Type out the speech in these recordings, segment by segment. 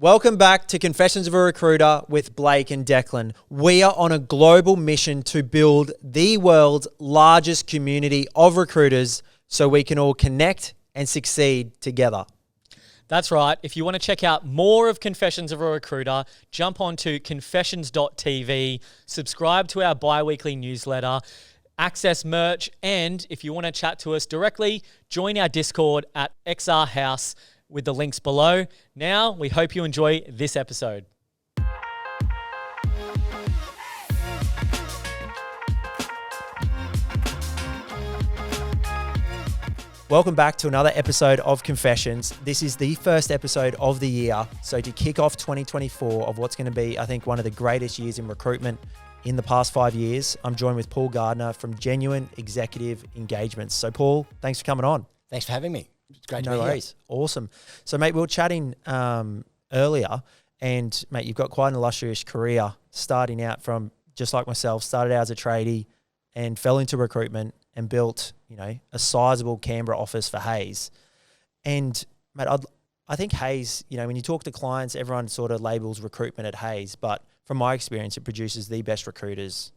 Welcome back to Confessions of a Recruiter with Blake and Declan. We are on a global mission to build the world's largest community of recruiters so we can all connect and succeed together. That's right. If you want to check out more of Confessions of a Recruiter, jump onto confessions.tv, subscribe to our bi-weekly newsletter, access merch, and if you want to chat to us directly, join our Discord at XR House with the links below. Now, we hope you enjoy this episode. Welcome back to another episode of Confessions. This is the first episode of the year. So to kick off 2024 of what's going to be, I think, one of the greatest years in recruitment in the past 5 years, I'm joined with Paul Gardner from Genuine Executive Engagements. So Paul, thanks for coming on. Thanks for having me. It's great to be here. No worries. Awesome. So mate, we were chatting earlier and mate, you've got quite an illustrious career starting out from, just like myself, started out as a tradie and fell into recruitment and built, a sizable Canberra office for Hayes. And mate, I think Hayes, when you talk to clients, everyone sort of labels recruitment at Hayes, but from my experience, it produces the best recruiters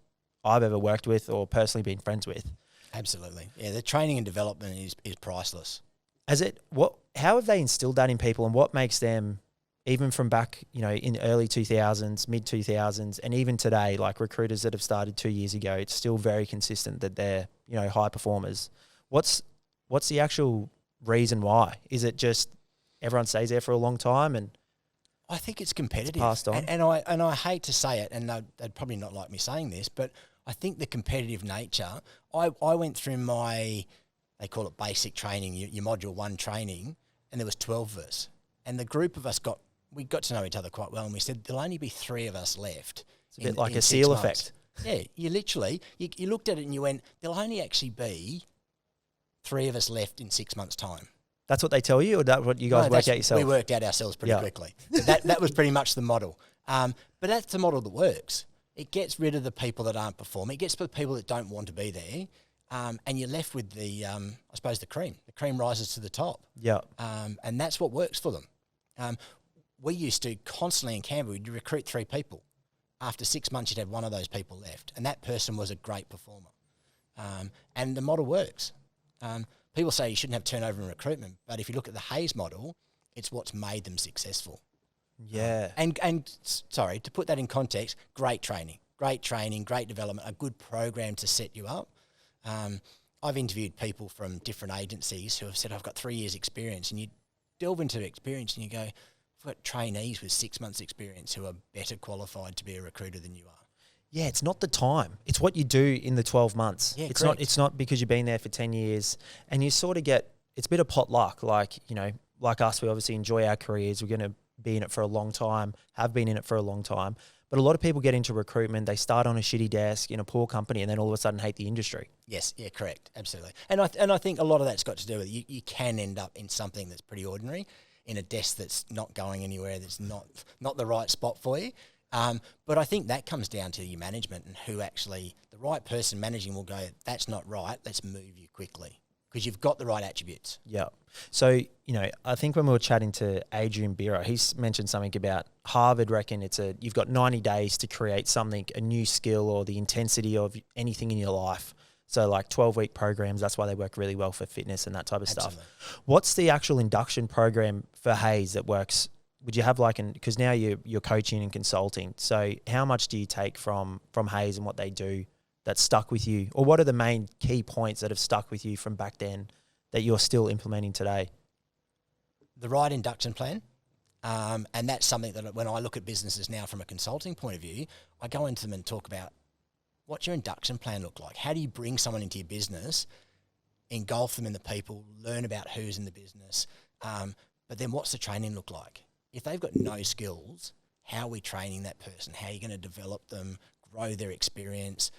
I've ever worked with or personally been friends with. Absolutely. Yeah, the training and development is priceless. How have they instilled that in people, and what makes them, even from back, in early 2000s, mid 2000s, and even today, like recruiters that have started 2 years ago, it's still very consistent that they're, high performers. What's the actual reason why? Is it just everyone stays there for a long time and I think it's competitive. It's passed on. And I hate to say it, and they'd probably not like me saying this, but I think the competitive nature, I went through they call it basic training, your module 1 training, and there was 12 of us. And the group of us got to know each other quite well, and we said there'll only be 3 of us left. It's a bit like a seal effect. Yeah, you literally, you looked at it and you went, there'll only actually be 3 of us left in 6 months' time. That's what they tell you, or that what you guys worked out yourself? We worked out ourselves pretty quickly. So that was pretty much the model. But that's the model that works. It gets rid of the people that aren't performing. It gets rid of the people that don't want to be there. And you're left with the, I suppose, the cream. The cream rises to the top. Yeah. And that's what works for them. We used to constantly in Canberra, we'd recruit 3 people. After 6 months, you'd have one of those people left. And that person was a great performer. And the model works. People say you shouldn't have turnover in recruitment, but if you look at the Hayes model, it's what's made them successful. Yeah. And sorry, to put that in context, great training, great development, a good program to set you up. I've interviewed people from different agencies who have said, I've got 3 years experience, and you delve into the experience and you go, I've got trainees with 6 months experience who are better qualified to be a recruiter than you are. Yeah, it's not the time. It's what you do in the 12 months. Yeah, it's correct. It's not because you've been there for 10 years and you sort of it's a bit of potluck. Like, like us, we obviously enjoy our careers. We're going to be in it for a long time, have been in it for a long time. But a lot of people get into recruitment, they start on a shitty desk in a poor company and then all of a sudden hate the industry. Yes, yeah, correct, absolutely. And I think a lot of that's got to do with you can end up in something that's pretty ordinary, in a desk that's not going anywhere, that's not the right spot for you. But I think that comes down to your management and who actually, the right person managing will go, that's not right, let's move you quickly because you've got the right attributes. Yeah. So, I think when we were chatting to Adrian Biro, he's mentioned something about Harvard reckon you've got 90 days to create something, a new skill or the intensity of anything in your life. So like 12-week programs, that's why they work really well for fitness and that type of Absolutely. stuff. What's the actual induction program for Hayes that works? Would you have because now you're coaching and consulting. So how much do you take from Hayes and what they do that stuck with you? Or what are the main key points that have stuck with you from back then that you're still implementing today? The right induction plan. And that's something that when I look at businesses now from a consulting point of view, I go into them and talk about what's your induction plan look like? How do you bring someone into your business, engulf them in the people, learn about who's in the business, but then what's the training look like? If they've got no skills, how are we training that person? How are you going to develop them, grow their experience,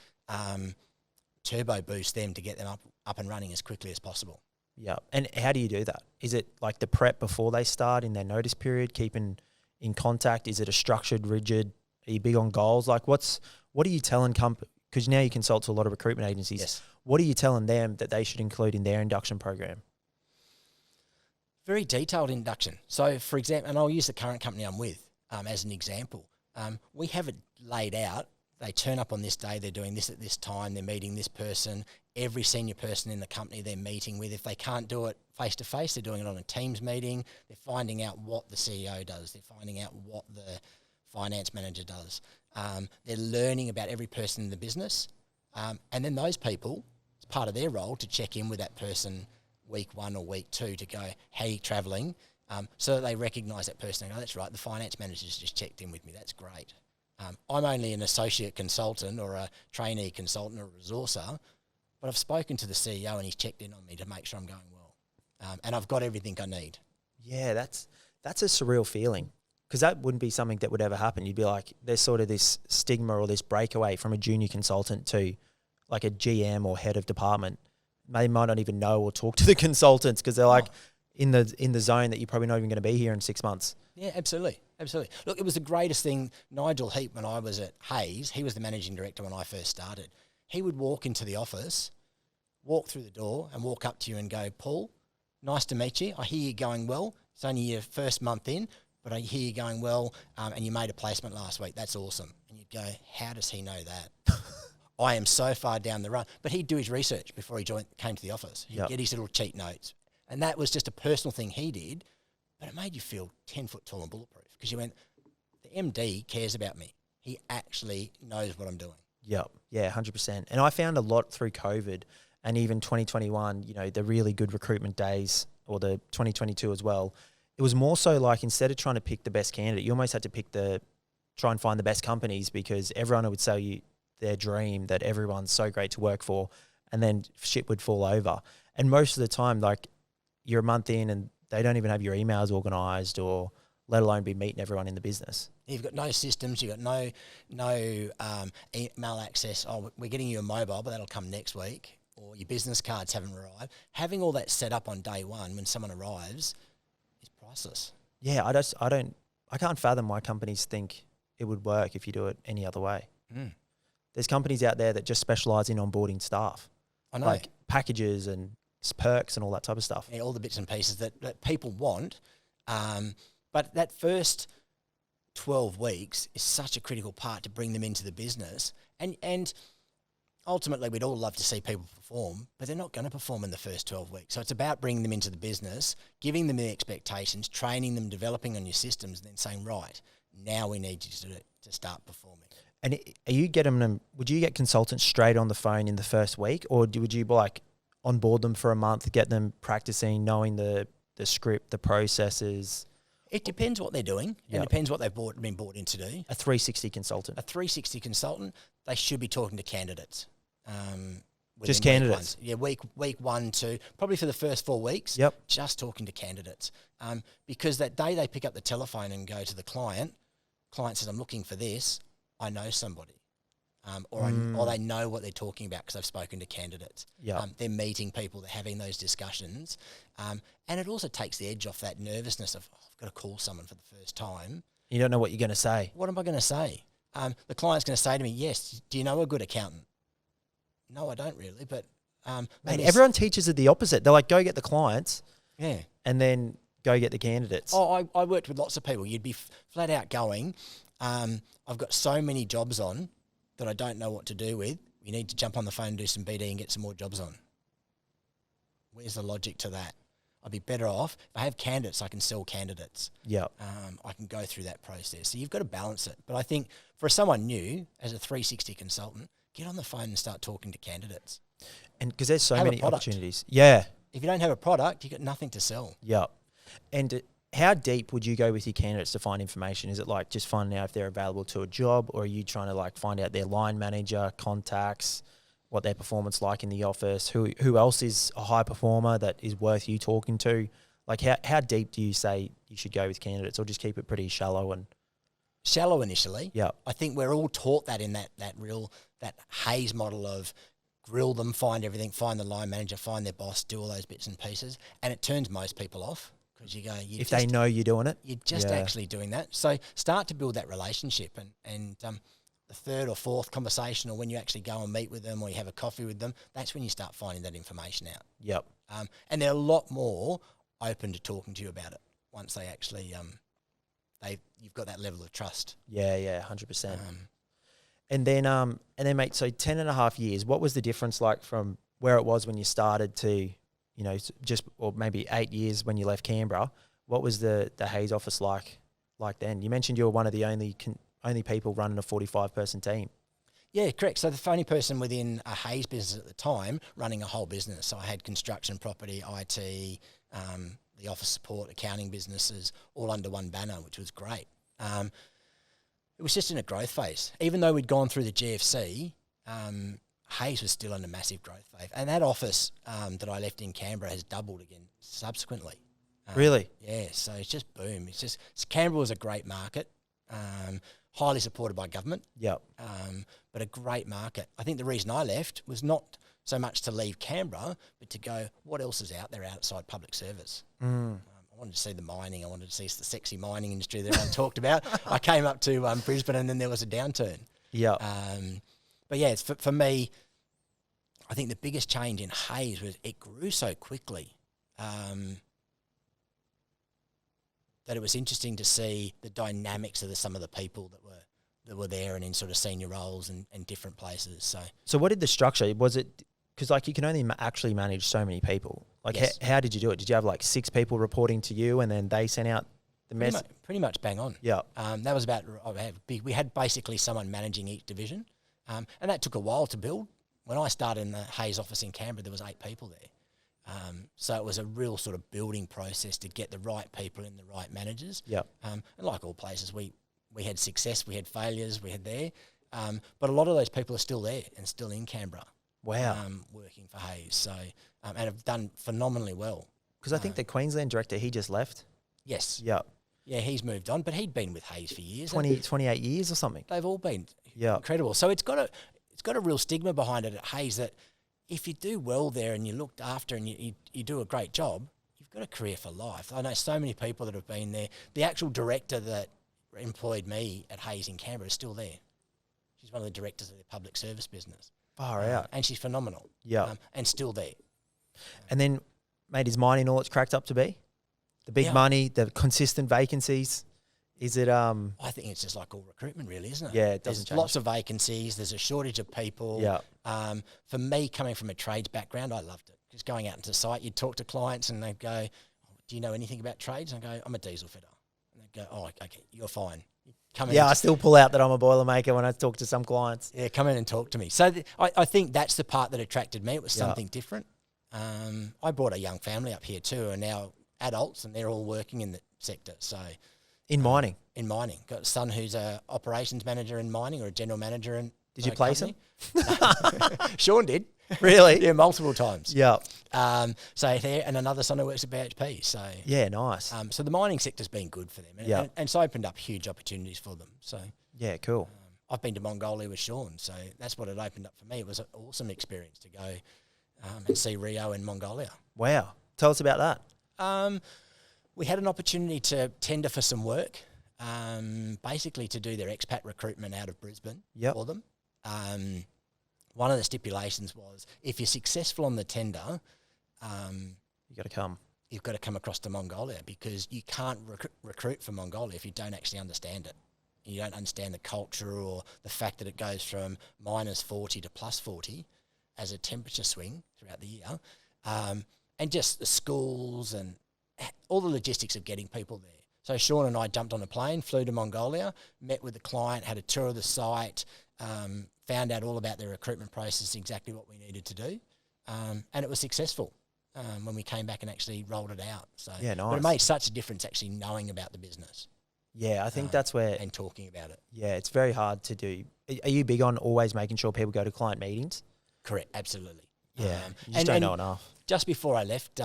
turbo boost them to get them up and running as quickly as possible? Yeah. And how do you do that? Is it like the prep before they start in their notice period, keeping in contact? Is it a structured, rigid? Are you big on goals? Like what are you telling because now you consult to a lot of recruitment agencies. Yes. What are you telling them that they should include in their induction program? Very detailed induction. So, for example, and I'll use the current company I'm with as an example. We have it laid out. They turn up on this day, they're doing this at this time, they're meeting this person, every senior person in the company they're meeting with. If they can't do it face-to-face, they're doing it on a Teams meeting. They're finding out what the CEO does. They're finding out what the finance manager does. They're learning about every person in the business. And then those people, it's part of their role to check in with that person week 1 or week 2 to go, how are you travelling? So that they recognise that person and go, that's right, the finance manager's just checked in with me, that's great. I'm only an associate consultant or a trainee consultant or a resourcer, but I've spoken to the CEO and he's checked in on me to make sure I'm going well. And I've got everything I need. Yeah, that's a surreal feeling, because that wouldn't be something that would ever happen. You'd be like, there's sort of this stigma or this breakaway from a junior consultant to like a GM or head of department. They might not even know or talk to the consultants because they're like in the zone that you're probably not even going to be here in 6 months. Yeah, absolutely. Absolutely. Look, it was the greatest thing. Nigel Heap, when I was at Hayes, he was the managing director when I first started. He would walk into the office, walk through the door and walk up to you and go, Paul, nice to meet you. I hear you're going well. It's only your first month in, but I hear you're going well, and you made a placement last week. That's awesome. And you'd go, how does he know that? I am so far down the run. But he'd do his research before he came to the office. He'd get his little cheat notes. And that was just a personal thing he did, but it made you feel 10 foot tall and bulletproof because you went, the MD cares about me. He actually knows what I'm doing. Yep. Yeah, 100%. And I found a lot through COVID and even 2021, you know, the really good recruitment days, or the 2022 as well. It was more so like, instead of trying to pick the best candidate, you almost had to try and find the best companies, because everyone would sell you their dream that everyone's so great to work for, and then shit would fall over. And most of the time, like, you're a month in and they don't even have your emails organised, or let alone be meeting everyone in the business. You've got no systems, you've got no email access. Oh, we're getting you a mobile, but that'll come next week. Or your business cards haven't arrived. Having all that set up on day one when someone arrives is priceless. Yeah, I can't fathom why companies think it would work if you do it any other way. There's companies out there that just specialise in onboarding staff. I know. Like packages and perks and all that type of stuff. Yeah, all the bits and pieces that people want. But that first 12 weeks is such a critical part to bring them into the business. And ultimately, we'd all love to see people perform, but they're not going to perform in the first 12 weeks. So it's about bringing them into the business, giving them the expectations, training them, developing on your systems, and then saying, right, now we need you to start performing. And are you getting them? Would you get consultants straight on the phone in the first week, or would you like onboard them for a month, get them practicing, knowing the script, the processes? It depends what they're doing. It depends what they've been brought in to do. A 360 consultant. A 360 consultant, they should be talking to candidates. Just candidates? Yeah, week 1 to probably for the first 4 weeks. Yep. Just talking to candidates. Because that day they pick up the telephone and go to the client says, I'm looking for this, I know somebody. Or they know what they're talking about because they've spoken to candidates. They're meeting people, they're having those discussions. And it also takes the edge off that nervousness of, I've got to call someone for the first time. You don't know what you're going to say. What am I going to say? The client's going to say to me, yes, do you know a good accountant? No, I don't really, but... Man, everyone teaches it the opposite. They're like, go get the clients, and then go get the candidates. Oh, I worked with lots of people. You'd be flat out going, I've got so many jobs on that I don't know what to do with. You need to jump on the phone and do some BD and get some more jobs on. Where's the logic to that? I'd be better off. If I have candidates, I can sell candidates. I can go through that process. So you've got to balance it. But I think for someone new, as a 360 consultant, get on the phone and start talking to candidates. And because there's so many opportunities. Yeah. If you don't have a product, you've got nothing to sell. Yeah. And how deep would you go with your candidates to find information? Is it like just finding out if they're available to a job, or are you trying to like find out their line manager, contacts, what their performance like in the office, who else is a high performer that is worth you talking to? Like how deep do you say you should go with candidates, or just keep it pretty shallow? And shallow initially. Yeah. I think we're all taught that in that Hayes model of grill them, find everything, find the line manager, find their boss, do all those bits and pieces. And it turns most people off because you go... if they know you're doing it? You're just actually doing that. So start to build that relationship and the third or fourth conversation, or when you actually go and meet with them or you have a coffee with them, that's when you start finding that information out. Yep. And there are a lot more open to talking to you about it once they actually you've got that level of trust. Yeah, 100%. And then, mate, so 10 and a half years, what was the difference like from where it was when you started to, or maybe 8 years when you left Canberra? What was the Hayes office like then? You mentioned you were one of the only people running a 45-person team. Yeah, correct. So the only person within a Hayes business at the time running a whole business. So I had construction, property, IT, the office support, accounting businesses, all under one banner, which was great. It was just in a growth phase. Even though we'd gone through the GFC, Hayes was still in a massive growth phase. And that office that I left in Canberra has doubled again subsequently. Really? Yeah, so it's just boom. Canberra was a great market, highly supported by government. Yep. But a great market. I think the reason I left was not so much to leave Canberra, but to go, what else is out there outside public service? I wanted to see the mining. I wanted to see the sexy mining industry that everyone talked about. I came up to Brisbane and then there was a downturn. Yeah. But yeah, it's for me, I think the biggest change in Hayes was it grew so quickly that it was interesting to see the dynamics of some of the people that were there and in sort of senior roles and different places. So what did the structure, was it, because like you can only actually manage so many people. Like Yes. how did you do it? Did you have like 6 people reporting to you and then they sent out the message? Pretty much bang on. Yeah. That was about, we had basically someone managing each division. And that took a while to build. When I started in the Hayes office in Canberra, there was 8 people there. So it was a real sort of building process to get the right people in the right managers. Yeah. And like all places, we had success, we had failures, we had there. But a lot of those people are still there and still in Canberra. Wow. Working for Hayes. So, and have done phenomenally well. Because I think the Queensland director, he just left. Yes. Yeah. Yeah, he's moved on, but he'd been with Hayes for years. 28 years or something. They've all been Yeah. incredible. So it's got a real stigma behind it at Hayes that if you do well there and you're looked after and you do a great job, you've got a career for life. I know so many people that have been there. The actual director that employed me at Hayes in Canberra is still there. She's one of the directors of the public service business. Far out. And she's phenomenal. Yeah. And still there. And then, mate, is mining all it's cracked up to be? The big money, the consistent vacancies? Is it... I think it's just like all recruitment really, isn't it? Yeah, it doesn't There's change. lots of vacancies. There's a shortage of people. Yeah. For me, coming from a trades background, I loved it. Just going out into site, you'd talk to clients and they'd go, do you know anything about trades? And I go, I'm a diesel fitter. And they'd go, oh, okay, you're fine. Come in I still pull out that I'm a Boilermaker when I talk to some clients. Yeah, come in and talk to me. So I think that's the part that attracted me. It was something different. I brought a young family up here too, who are now adults, and they're all working in the sector. So In mining? In mining. Got a son who's a operations manager in mining or a general manager in Did you place him? Sean did. Really? Yeah, multiple times. Yeah. So there, and another son who works at BHP. So Yeah, nice. so the mining sector's been good for them, and it's opened up huge opportunities for them. So Yeah, cool. I've been to Mongolia with Sean, so that's what it opened up for me. It was an awesome experience to go and see Rio in Mongolia. Wow. Tell us about that. We had an opportunity to tender for some work, basically to do their expat recruitment out of Brisbane for them. One of the stipulations was if you're successful on the tender, You got to come. you've got to come across to Mongolia because you can't recruit for Mongolia if you don't actually understand it. You don't understand the culture or the fact that it goes from -40 to +40 as a temperature swing throughout the year. And just the schools and all the logistics of getting people there. So Sean and I jumped on a plane, flew to Mongolia, met with the client, had a tour of the site, found out all about their recruitment process, exactly what we needed to do. And it was successful when we came back and actually rolled it out. So, Yeah, But it nice. made such a difference actually knowing about the business Yeah, I think that's where, and talking about it. yeah, it's very hard to do. Are you big on always making sure people go to client meetings? Correct, absolutely. Yeah, you just don't know enough. Just before I left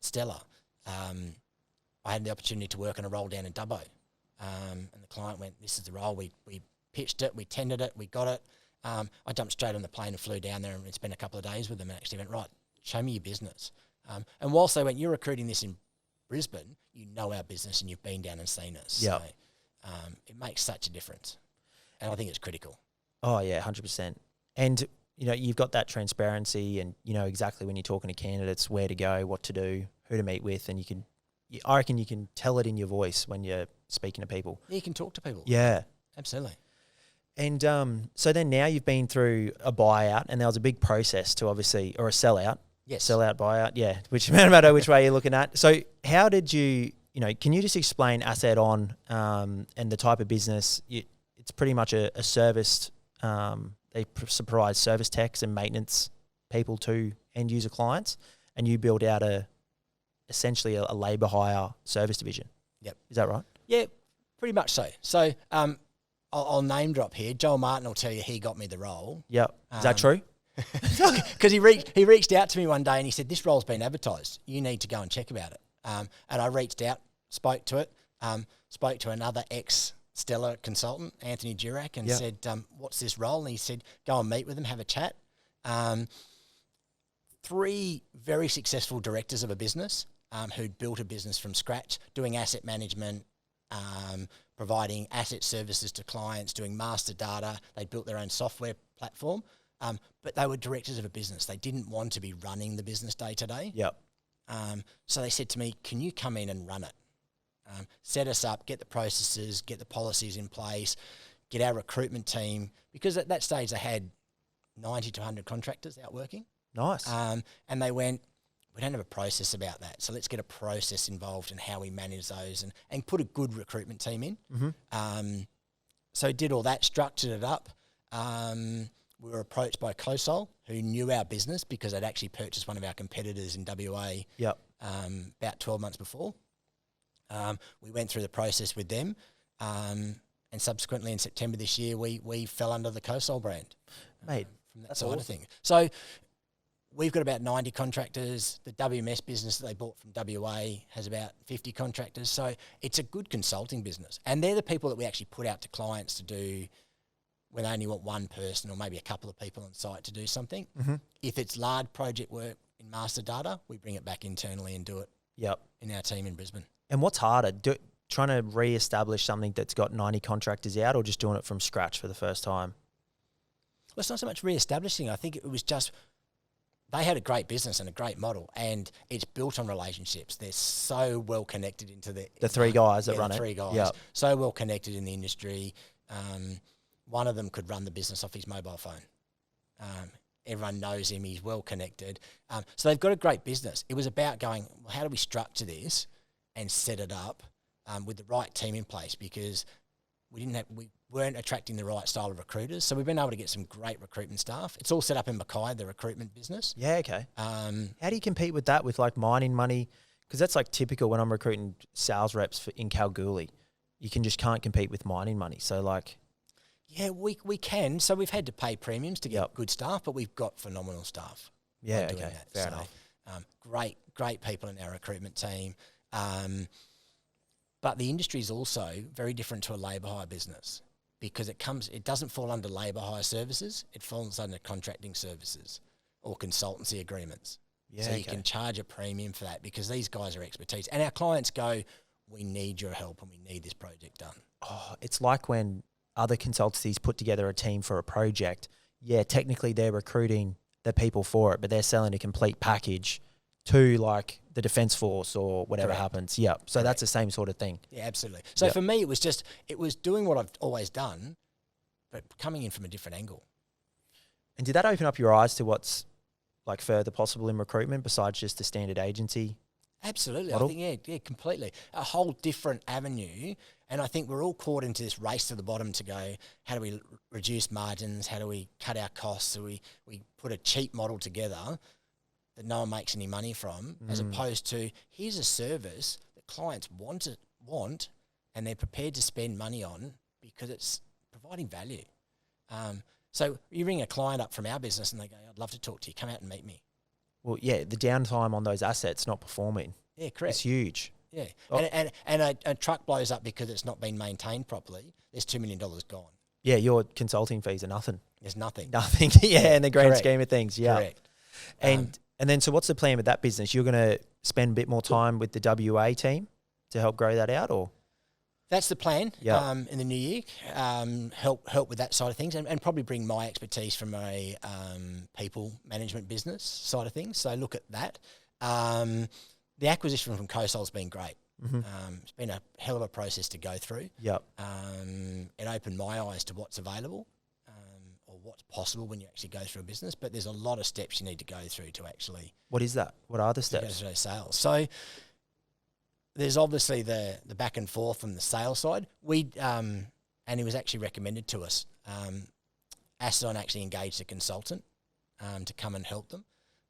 Stella, I had the opportunity to work on a role down in Dubbo. And the client went, this is the role. We pitched it, we tendered it, we got it. I jumped straight on the plane and flew down there and spent a couple of days with them and actually went, right, show me your business. And whilst they went, you're recruiting this in Brisbane, you know our business and you've been down and seen us. Yep. So it makes such a difference. And I think it's critical. Oh, yeah, 100%. And, you know, you've got that transparency and you know exactly when you're talking to candidates where to go, what to do, who to meet with, and I reckon you can tell it in your voice when you're speaking to people. Yeah, you can talk to people. Yeah. Absolutely. And so then now you've been through a buyout, and there was a big process to obviously, or a sellout. Yes. Sellout, buyout, yeah. Which no matter which way you're looking at. So how did you, can you just explain asset on and the type of business? It's pretty much a serviced, they provide service techs and maintenance people to end user clients, and you build out essentially a labour hire service division. Yep. Is that right? Yeah, pretty much so. So I'll name drop here. Joel Martin will tell you he got me the role. Yep. Is that true? Because he reached out to me one day and he said, this role's been advertised. You need to go and check about it. And I reached out, spoke to it, spoke to another ex-Stellar consultant, Anthony Durack, and said, what's this role? And he said, go and meet with him, have a chat. 3 very successful directors of a business who'd built a business from scratch, doing asset management, providing asset services to clients, doing master data. They'd built their own software platform, but they were directors of a business. They didn't want to be running the business day to day. Yep. So they said to me, can you come in and run it? Set us up, get the processes, get the policies in place, get our recruitment team, because at that stage they had 90 to 100 contractors out working. Nice. And they went, we don't have a process about that, so let's get a process involved in how we manage those and put a good recruitment team in. Mm-hmm. So did all that, structured it up. We were approached by COSOL, who knew our business because they'd actually purchased one of our competitors in WA about 12 months before. We went through the process with them, and subsequently in September this year, we fell under the COSOL brand. Mate, from that that's side awesome. of things. So we've got about 90 contractors. The WMS business that they bought from WA has about 50 contractors. So it's a good consulting business. And they're the people that we actually put out to clients to do when they only want one person or maybe a couple of people on site to do something. Mm-hmm. If it's large project work in master data, we bring it back internally and do it in our team in Brisbane. And what's harder, trying to re-establish something that's got 90 contractors out, or just doing it from scratch for the first time? Well, it's not so much re-establishing. I think it was just they had a great business and a great model, and it's built on relationships. They're so well connected into the 3 guys that run it. 3 guys, so well connected in the industry. One of them could run the business off his mobile phone. Everyone knows him. He's well connected. So they've got a great business. It was about going, well, how do we structure this and set it up with the right team in place, because we weren't attracting the right style of recruiters. So we've been able to get some great recruitment staff. It's all set up in Mackay, the recruitment business. Yeah, okay. How do you compete with that with like mining money? Because that's like typical when I'm recruiting sales reps in Kalgoorlie. You can't compete with mining money. So like... Yeah, we can. So we've had to pay premiums to get good staff, but we've got phenomenal staff. Yeah, okay. Fair enough. Great people in our recruitment team. But the industry is also very different to a labour hire business, because it doesn't fall under labour hire services. It falls under contracting services or consultancy agreements. Yeah, so you can charge a premium for that because these guys are expertise. And our clients go, we need your help and we need this project done. Oh, it's like when other consultancies put together a team for a project. Yeah, technically they're recruiting the people for it, but they're selling a complete package to like the Defence Force or whatever happens. Yeah. So that's the same sort of thing. Yeah, absolutely. So for me, it was doing what I've always done, but coming in from a different angle. And did that open up your eyes to what's like further possible in recruitment besides just the standard agency? Absolutely. Model? I think, yeah, completely. A whole different avenue. And I think we're all caught into this race to the bottom to go, how do we reduce margins? How do we cut our costs? So we put a cheap model together that no one makes any money from, as opposed to here's a service that clients want and they're prepared to spend money on because it's providing value. So you ring a client up from our business and they go, I'd love to talk to you. Come out and meet me. Well, yeah, the downtime on those assets not performing. Yeah, correct. It's huge. Yeah. Oh. And a truck blows up because it's not been maintained properly. There's $2 million gone. Yeah, your consulting fees are nothing. There's nothing. Nothing. Yeah, in the grand scheme of things. Yeah. Correct. And then, so what's the plan with that business? You're going to spend a bit more time with the WA team to help grow that out, or? That's the plan in the new year. Help with that side of things and probably bring my expertise from a people management business side of things. So look at that. the acquisition from COSOL's been great. It's been a hell of a process to go through. Yep. It opened my eyes to what's available or what's possible when you actually go through a business. But there's a lot of steps you need to go through to actually. What is that? What are the Go steps? through those sales. So there's obviously the back and forth from the sales side. And it was actually recommended to us. Acedon actually engaged a consultant to come and help them.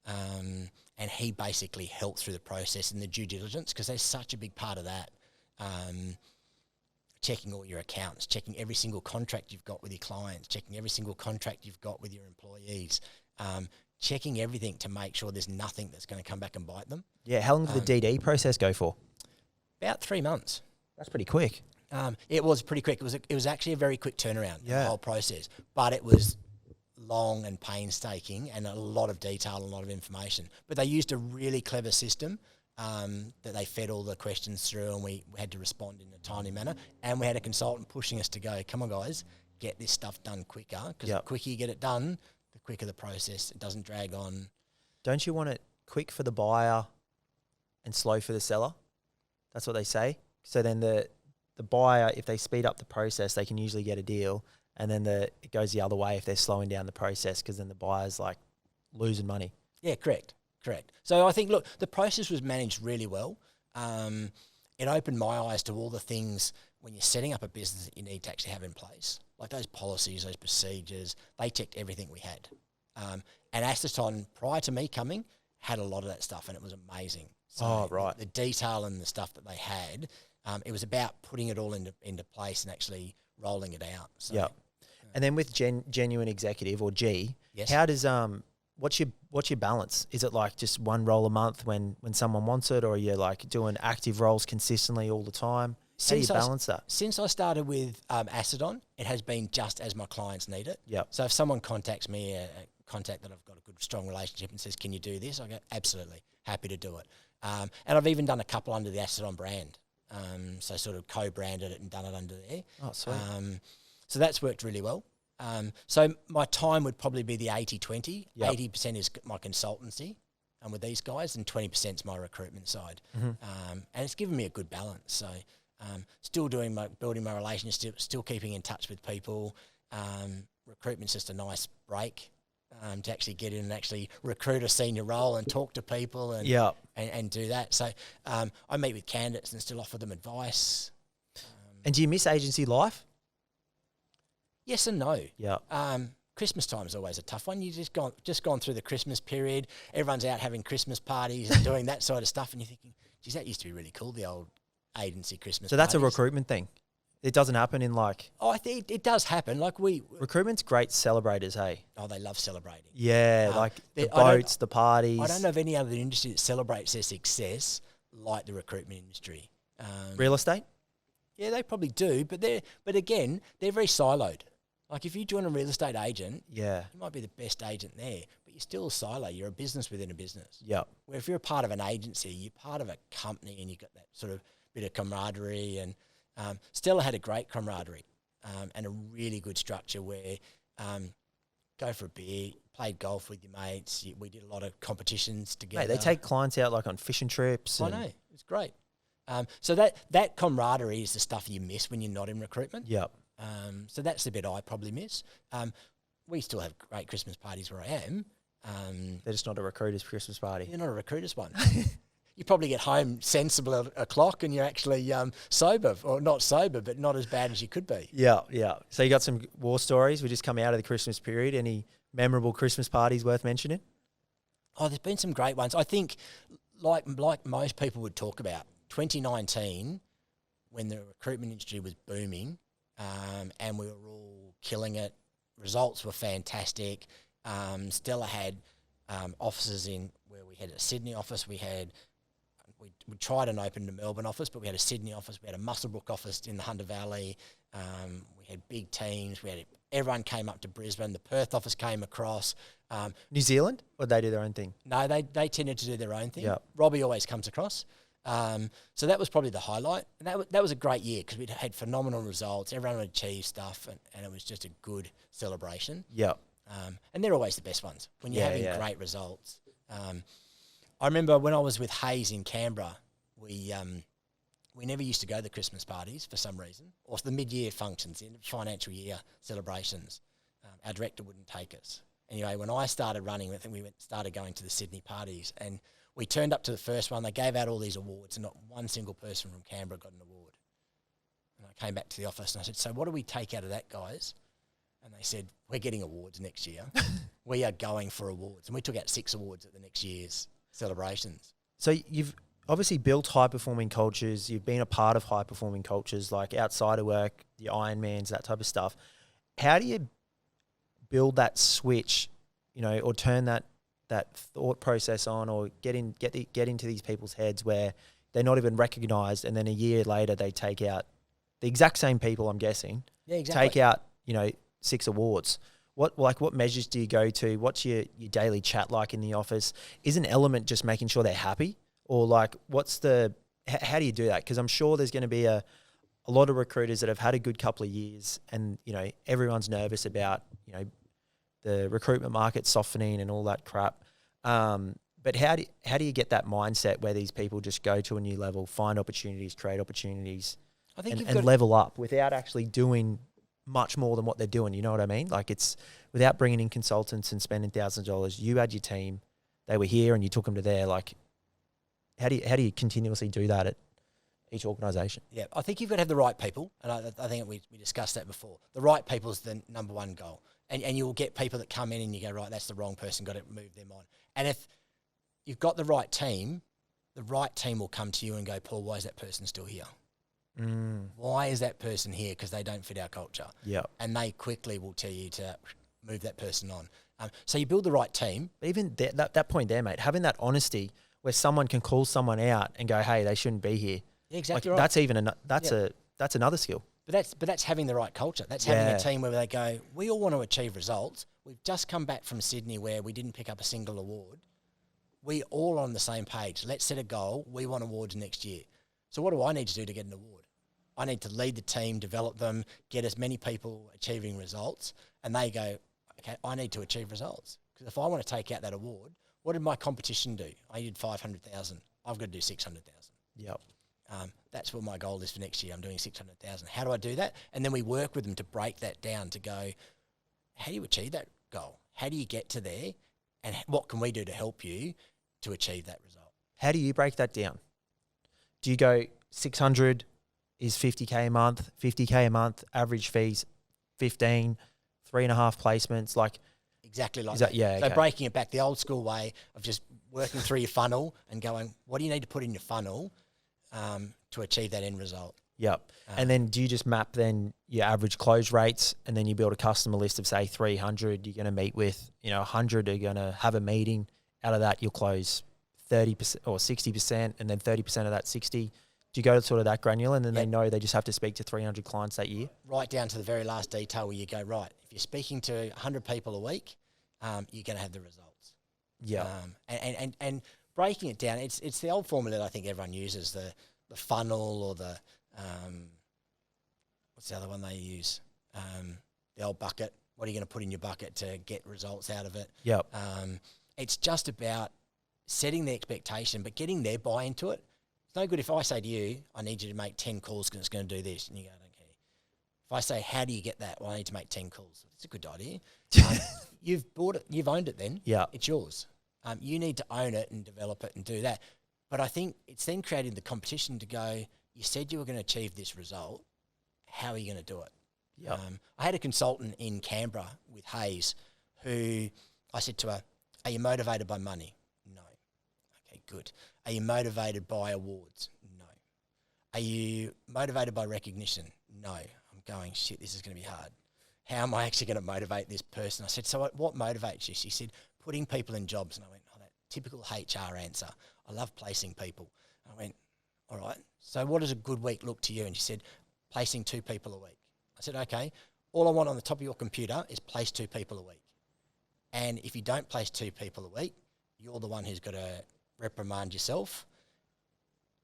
And he basically helped through the process and the due diligence, because there's such a big part of that. Checking all your accounts, checking every single contract you've got with your clients, checking every single contract you've got with your employees, checking everything to make sure there's nothing that's going to come back and bite them. Yeah, how long did the DD process go for? About 3 months. That's pretty quick. It was pretty quick. It was actually a very quick turnaround, Yeah. the whole process. But it was long and painstaking and a lot of detail and a lot of information. But they used a really clever system that they fed all the questions through, and we had to respond in a timely manner. And we had a consultant pushing us to go, come on, guys, get this stuff done quicker, because the quicker you get it done, the quicker the process. It doesn't drag on. Don't you want it quick for the buyer and slow for the seller? That's what they say. So then the buyer, if they speed up the process, they can usually get a deal. And then it goes the other way if they're slowing down the process, because then the buyer's like losing money. Yeah, correct. So I think, look, the process was managed really well. It opened my eyes to all the things when you're setting up a business that you need to actually have in place, like those policies, those procedures. They checked everything we had. And Acedon, prior to me coming, had a lot of that stuff, and it was amazing. So right. The detail and the stuff that they had, it was about putting it all into place and actually rolling it out. So, yeah. And then with Genuine Executive, or G, yes. How does what's your balance? Is it like just one role a month when someone wants it, or are you like doing active roles consistently all the time? How do you balance that? Since I started with Acedon, it has been just as my clients need it. Yep. So if someone contacts me, a contact that I've got a good, strong relationship, and says, can you do this? I go, absolutely, happy to do it. And I've even done a couple under the Acedon brand. So sort of co-branded it and done it under there. Oh, sweet. So that's worked really well. So my time would probably be the 80-20. Yep. 80% is my consultancy with these guys, and 20% is my recruitment side. And it's given me a good balance. So still building my relationships, still keeping in touch with people. Recruitment's just a nice break to actually get in and actually recruit a senior role and talk to people and do that. So I meet with candidates and still offer them advice. And do you miss agency life? Yes and no. Yeah. Christmas time is always a tough one. You just gone through the Christmas period. Everyone's out having Christmas parties and doing that sort of stuff, and you're thinking, geez, that used to be really cool, the old agency Christmas So that's parties. a recruitment thing. It doesn't happen in like... Oh, I think it does happen. Like Recruitment's great celebrators, hey? Oh, they love celebrating. Yeah, like the boats, the parties. I don't know of any other industry that celebrates their success like the recruitment industry. Real estate? Yeah, they probably do, but again, they're very siloed. Like if you join a real estate agent, Yeah. you might be the best agent there, but you're still a silo. You're a business within a business. Yeah. Where if you're a part of an agency, you're part of a company and you've got that sort of bit of camaraderie. And Stella had a great camaraderie and a really good structure where go for a beer, played golf with your mates. We did a lot of competitions together. Mate, they take clients out like on fishing trips. I know. It's great. So that camaraderie is the stuff you miss when you're not in recruitment. Yeah. So that's the bit I probably miss. We still have great Christmas parties where I am. They're just not a recruiter's Christmas party. You're not a recruiter's one. You probably get home sensible at o'clock and you're actually sober, or not sober, but not as bad as you could be. Yeah, yeah. So you got some war stories. We just come out of the Christmas period. Any memorable Christmas parties worth mentioning? Oh, there's been some great ones. I think, like most people would talk about, 2019, when the recruitment industry was booming, and we were all killing it. Results were fantastic. Stella had offices in where we had a Sydney office. We tried and opened a Melbourne office, but we had a Sydney office. We had a Muswellbrook office in the Hunter Valley. We had big teams. Everyone came up to Brisbane. The Perth office came across. New Zealand? Or they do their own thing? No, they tended to do their own thing. Yep. Robbie always comes across. So that was probably the highlight. And that was a great year because we'd had phenomenal results. Everyone had achieved stuff, and it was just a good celebration. Yeah. And they're always the best ones when you're having great results. I remember when I was with Hayes in Canberra, we never used to go to the Christmas parties for some reason, or the mid-year functions, the end of financial year celebrations. Our director wouldn't take us. Anyway, when I started running, I think we started going to the Sydney parties, and we turned up to the first one. They gave out all these awards, and not one single person from Canberra got an award. And I came back to the office and I said, so what do we take out of that, guys? And they said, we're getting awards next year. We are going for awards. And we took out 6 awards at the next year's celebrations. So you've obviously built high-performing cultures. You've been a part of high-performing cultures, like outside of work, the Ironmans, that type of stuff. How do you build that switch, or turn that thought process on, or get into these people's heads where they're not even recognised, and then a year later they take out the exact same people, I'm guessing. Yeah, exactly. Take out, 6 awards. What measures do you go to? What's your daily chat like in the office? Is an element just making sure they're happy? Or how do you do that? Because I'm sure there's going to be a lot of recruiters that have had a good couple of years, and, everyone's nervous about, the recruitment market softening and all that crap. But how do you get that mindset where these people just go to a new level, find opportunities, create opportunities, and level up without actually doing much more than what they're doing? You know what I mean? Like, it's without bringing in consultants and spending thousands of dollars. You had your team, they were here, and you took them to there. Like, how do you continuously do that at each organisation? Yeah, I think you've got to have the right people, and I think we discussed that before. The right people is the number one goal, and you'll get people that come in and you go, right, that's the wrong person, got to move them on. And if you've got the right team will come to you and go, Paul, why is that person still here? Why is that person here? Because they don't fit our culture. Yeah, and they quickly will tell you to move that person on. So you build the right team. But even that point there, mate, having that honesty where someone can call someone out and go, hey, they shouldn't be here. Yeah, exactly right. That's another skill. But that's having the right culture. That's having a team where they go, we all want to achieve results. We've just come back from Sydney where we didn't pick up a single award. We all on the same page. Let's set a goal. We want awards next year. So what do I need to do to get an award? I need to lead the team, develop them, get as many people achieving results. And they go, okay, I need to achieve results. Because if I want to take out that award, what did my competition do? I did 500,000. I've got to do 600,000. Yep. That's what my goal is for next year. I'm doing 600,000. How do I do that? And then we work with them to break that down to go, how do you achieve that goal? How do you get to there? And what can we do to help you to achieve that result? How do you break that down? Do you go 600 is 50K a month, 50K a month, average fees 15, 3.5 placements, like exactly like that. Yeah. So okay. breaking it back, the old school way of just working through your funnel and going, what do you need to put in your funnel to achieve that end result? Yep. And then do you just map then your average close rates, and then you build a customer list of say 300 you're going to meet with, 100 are going to have a meeting. Out of that, you'll close 30% or 60%, and then 30% of that 60. Do you go to sort of that granular, and then they know they just have to speak to 300 clients that year? Right down to the very last detail where you go, right, if you're speaking to 100 people a week, you're going to have the results. Yeah. And breaking it down, it's the old formula that I think everyone uses, the funnel or the, what's the other one they use? The old bucket. What are you going to put in your bucket to get results out of it? Yep. It's just about setting the expectation, but getting their buy into it. It's no good if I say to you, I need you to make 10 calls because it's going to do this, and you go, I don't care. If I say, how do you get that? Well, I need to make 10 calls. It's a good idea. You've bought it. You've owned it then. Yeah. It's yours. You need to own it and develop it and do that. But I think it's then creating the competition to go, you said you were going to achieve this result. How are you going to do it? Yep. I had a consultant in Canberra with Hayes who I said to her, are you motivated by money? No. Okay, good. Are you motivated by awards? No. Are you motivated by recognition? No. I'm going, shit, this is going to be hard. How am I actually going to motivate this person? I said, so what motivates you? She said, putting people in jobs. And I went, oh, that typical HR answer. I love placing people. I went, all right, so what does a good week look to you? And she said, placing 2 people a week. I said, okay, all I want on the top of your computer is place 2 people a week. And if you don't place 2 people a week, you're the one who's got to reprimand yourself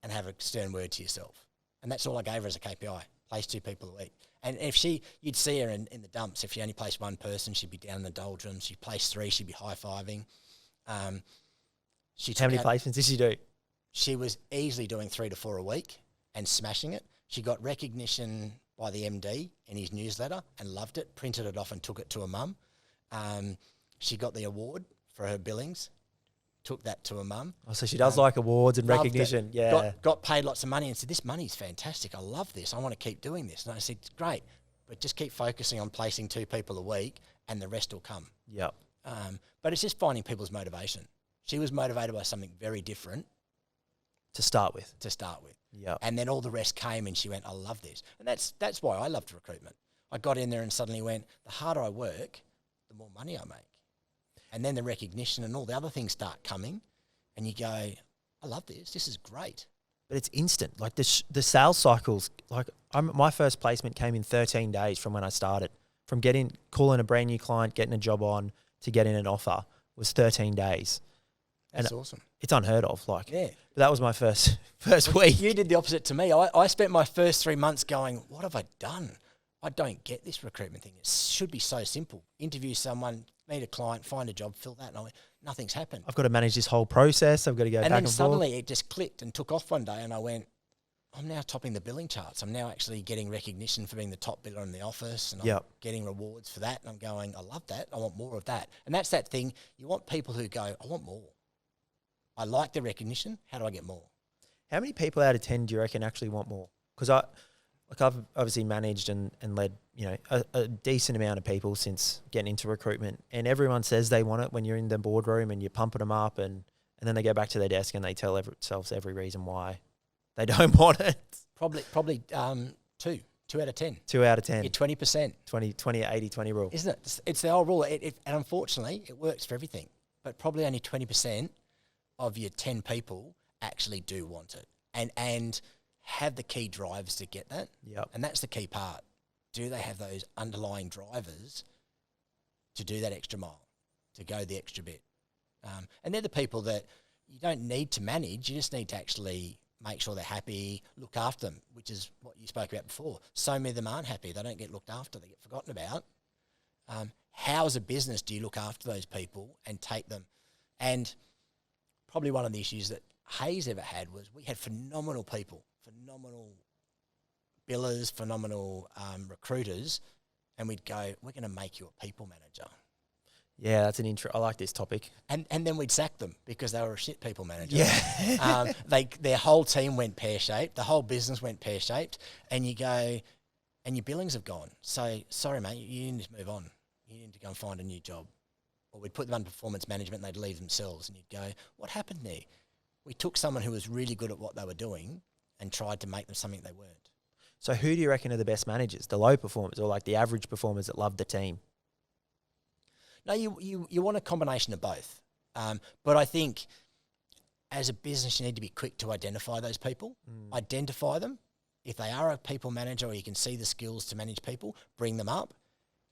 and have a stern word to yourself. And that's all I gave her as a KPI, place 2 people a week. And if you'd see her in the dumps, if she only placed 1 person, she'd be down in the doldrums. She placed 3, she'd be high-fiving. How many placements did she do? She was easily doing 3 to 4 a week and smashing it. She got recognition by the MD in his newsletter and loved it, printed it off and took it to her mum. She got the award for her billings, took that to her mum. Oh, so she does like awards and recognition. It. Yeah. Got paid lots of money and said, this money's fantastic. I love this. I want to keep doing this. And I said, great, but just keep focusing on placing 2 people a week and the rest will come. Yep. But it's just finding people's motivation. She was motivated by something very different. To start with. Yep. And then all the rest came and she went, I love this. And that's why I loved recruitment. I got in there and suddenly went, the harder I work, the more money I make. And then the recognition and all the other things start coming and you go, I love this. This is great. But it's instant. Like the sales cycles, like my first placement came in 13 days from when I started. From calling a brand new client, getting a job on to getting an offer was 13 days. That's awesome. It's unheard of. Like, yeah. But that was my first week. You did the opposite to me. I spent my first 3 months going, what have I done? I don't get this recruitment thing. It should be so simple. Interview someone, meet a client, find a job, fill that. And nothing's happened. I've got to manage this whole process. I've got to go back and forth. And then suddenly it just clicked and took off one day and I went, I'm now topping the billing charts. I'm now actually getting recognition for being the top biller in the office and I'm getting rewards for that. And I'm going, I love that. I want more of that. And that's that thing. You want people who go, I want more. I like the recognition. How do I get more? How many people out of 10 do you reckon actually want more? Because I've obviously managed and led, a decent amount of people since getting into recruitment, and everyone says they want it when you're in the boardroom and you're pumping them up, and then they go back to their desk and they tell themselves every reason why they don't want it. Probably 2 out of 10. 2 out of 10. You're 20%. 20, 80, 20 rule. Isn't it? It's the old rule. And unfortunately, it works for everything. But probably only 20% of your 10 people actually do want it and have the key drivers to get that. Yep. And that's the key part. Do they have those underlying drivers to do that extra mile, to go the extra bit? And they're the people that you don't need to manage. You just need to actually make sure they're happy, look after them, which is what you spoke about before. So many of them aren't happy. They don't get looked after. They get forgotten about. How as a business do you look after those people and take them? And probably one of the issues that Hayes ever had was we had phenomenal people, phenomenal billers, phenomenal recruiters, and we'd go, we're going to make you a people manager. Yeah, that's an intro. I like this topic. And then we'd sack them because they were a shit people manager. Yeah. Their whole team went pear-shaped. The whole business went pear-shaped. And you go, and your billings have gone. So, sorry, mate, you need to move on. You need to go and find a new job. Or we'd put them under performance management and they'd leave themselves. And you'd go, what happened there? We took someone who was really good at what they were doing and tried to make them something they weren't. So who do you reckon are the best managers? The low performers or like the average performers that love the team? No, you want a combination of both. But I think as a business, you need to be quick to identify those people, identify them. If they are a people manager or you can see the skills to manage people, bring them up.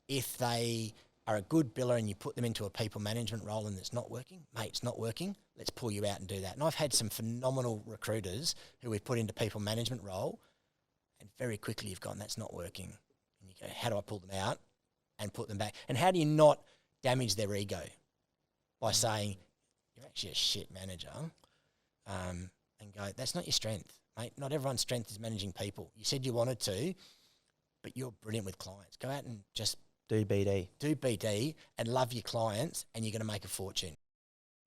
If they are a good biller and you put them into a people management role and it's not working, mate, it's not working, let's pull you out and do that. And I've had some phenomenal recruiters who we've put into people management role and very quickly you've gone, that's not working. And you go, how do I pull them out and put them back? And how do you not damage their ego by saying, you're actually a shit manager, and go, that's not your strength, mate. Not everyone's strength is managing people. You said you wanted to, but you're brilliant with clients. Go out and just do BD. Do BD and love your clients and you're going to make a fortune.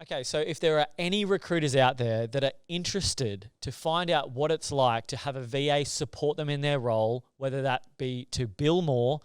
Okay, so if there are any recruiters out there that are interested to find out what it's like to have a VA support them in their role, whether that be to bill more,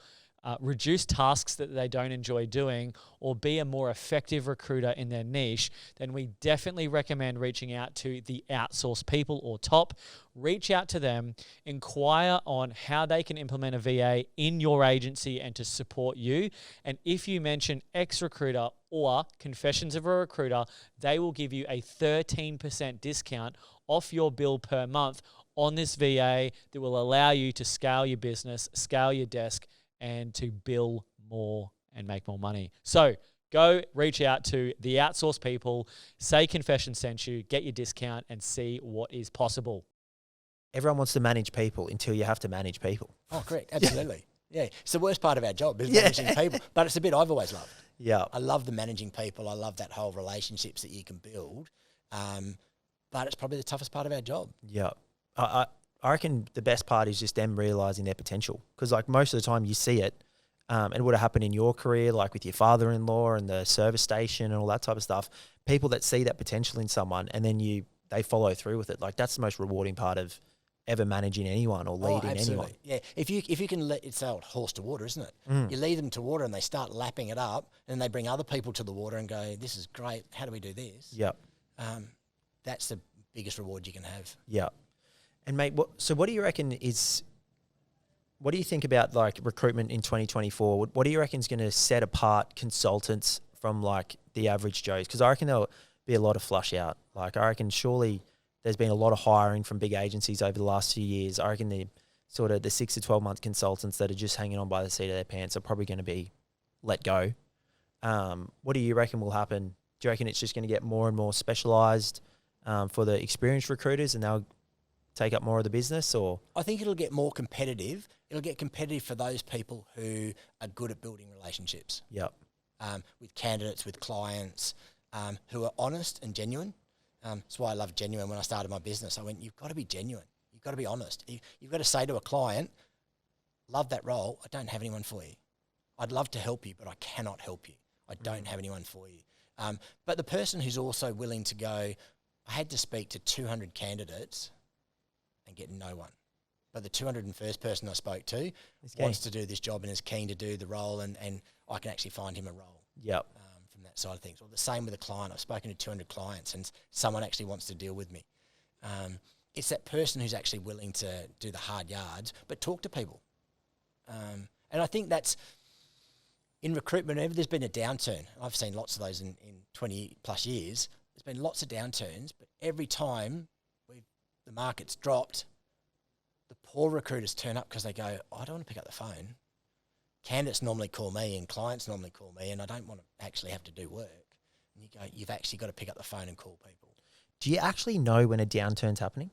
reduce tasks that they don't enjoy doing, or be a more effective recruiter in their niche, then we definitely recommend reaching out to the Outsource People or TOP. Reach out to them, inquire on how they can implement a VA in your agency and to support you. And if you mention ex-recruiter or Confessions of a Recruiter, they will give you a 13% discount off your bill per month on this VA that will allow you to scale your business, scale your desk, and to bill more and make more money. So go reach out to the Outsource People, say Confession sent you, get your discount and see what is possible. Everyone wants to manage people until you have to manage people. Oh, correct. Absolutely. Yeah. It's the worst part of our job is managing people, but it's a bit I've always loved. Yeah. I love the managing people. I love that whole relationships that you can build. But it's probably the toughest part of our job. Yeah. I reckon the best part is just them realising their potential, because like most of the time you see it, and it would have happened in your career, like with your father-in-law and the service station and all that type of stuff. People that see that potential in someone and then they follow through with it. Like that's the most rewarding part of ever managing anyone or leading anyone. Yeah, if you can let it's old horse to water, isn't it? You lead them to water and they start lapping it up, and they bring other people to the water and go, "This is great. How do we do this?" Yeah. That's the biggest reward you can have. Yeah. And mate, what do you reckon is? What do you think about like recruitment in 2024? What do you reckon is going to set apart consultants from like the average Joes? Because I reckon there'll be a lot of flush out. Like I reckon surely there's been a lot of hiring from big agencies over the last few years. I reckon the 6 to 12 month consultants that are just hanging on by the seat of their pants are probably going to be let go. What do you reckon will happen? Do you reckon it's just going to get more and more specialised for the experienced recruiters and they'll take up more of the business? Or I think it'll get more competitive. It'll get competitive for those people who are good at building relationships. Yep. With candidates, with clients, who are honest and genuine. That's why I love genuine. When I started my business, I went, you've got to be genuine. You've got to be honest. You've got to say to a client, love that role. I don't have anyone for you. I'd love to help you, but I cannot help you. I don't have anyone for you. But the person who's also willing to go, I had to speak to 200 candidates and get no one. But the 201st person I spoke to wants to do this job and is keen to do the role, and I can actually find him a role. Yep. From that side of things. Or the same with a client. I've spoken to 200 clients and someone actually wants to deal with me. It's that person who's actually willing to do the hard yards, but talk to people. And I think that's, in recruitment, whenever there's been a downturn, I've seen lots of those in 20 plus years, there's been lots of downturns, but every time the market's dropped, the poor recruiters turn up because they go, I don't want to pick up the phone. Candidates normally call me and clients normally call me, and I don't want to actually have to do work. And you go, you've actually got to pick up the phone and call people. Do you actually know when a downturn's happening?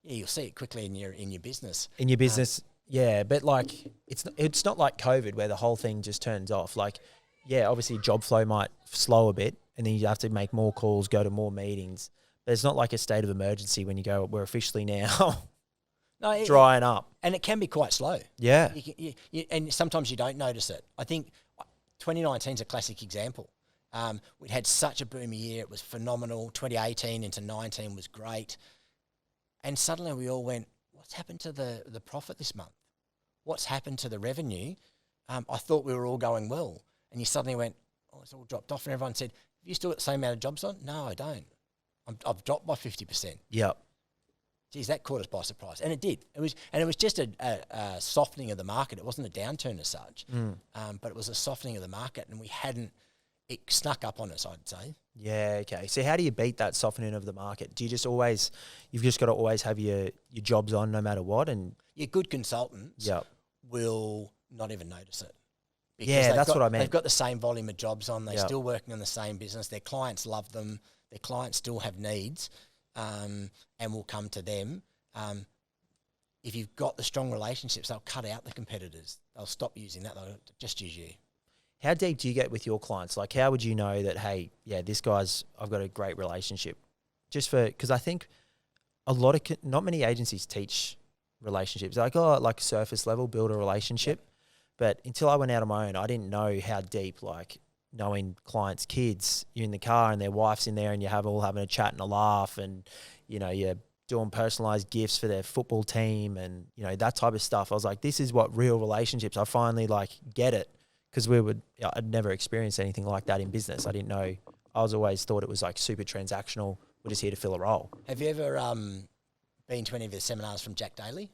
Yeah, you'll see it quickly in your business. In your business, yeah, but like it's not like COVID where the whole thing just turns off. Like, yeah, obviously job flow might slow a bit, and then you have to make more calls, go to more meetings. But it's not like a state of emergency when you go, we're officially now drying up. And it can be quite slow. Yeah. And sometimes you don't notice it. I think 2019 is a classic example. We'd had such a boomy year. It was phenomenal. 2018 into 19 was great. And suddenly we all went, what's happened to the profit this month? What's happened to the revenue? I thought we were all going well. And you suddenly went, oh, it's all dropped off. And everyone said, have you still got the same amount of jobs on? No, I don't. I've dropped by 50%. Yep. Geez, that caught us by surprise. And it did. It was just a softening of the market. It wasn't a downturn as such. But it was a softening of the market, and it snuck up on us, I'd say. Yeah, okay. So how do you beat that softening of the market? Do you just you've just got to always have your jobs on no matter what? And your good consultants will not even notice it. Yeah, that's what I meant. They've got the same volume of jobs on. They're still working on the same business. Their clients love them. Their clients still have needs, and will come to them. If you've got the strong relationships, they'll cut out the competitors. They'll stop using that. They'll just use you. How deep do you get with your clients? Like, how would you know that, hey, yeah, I've got a great relationship? Because I think not many agencies teach relationships. Like, like surface level, build a relationship. Yep. But until I went out on my own, I didn't know how deep, like, knowing clients' kids, you're in the car and their wife's in there and you all having a chat and a laugh, and, you know, you're doing personalised gifts for their football team and, you know, that type of stuff. I was like, this is what real relationships, I finally, like, get it. Because I'd never experienced anything like that in business. I didn't know. I was always thought it was like super transactional. We're just here to fill a role. Have you ever been to any of the seminars from Jack Daly?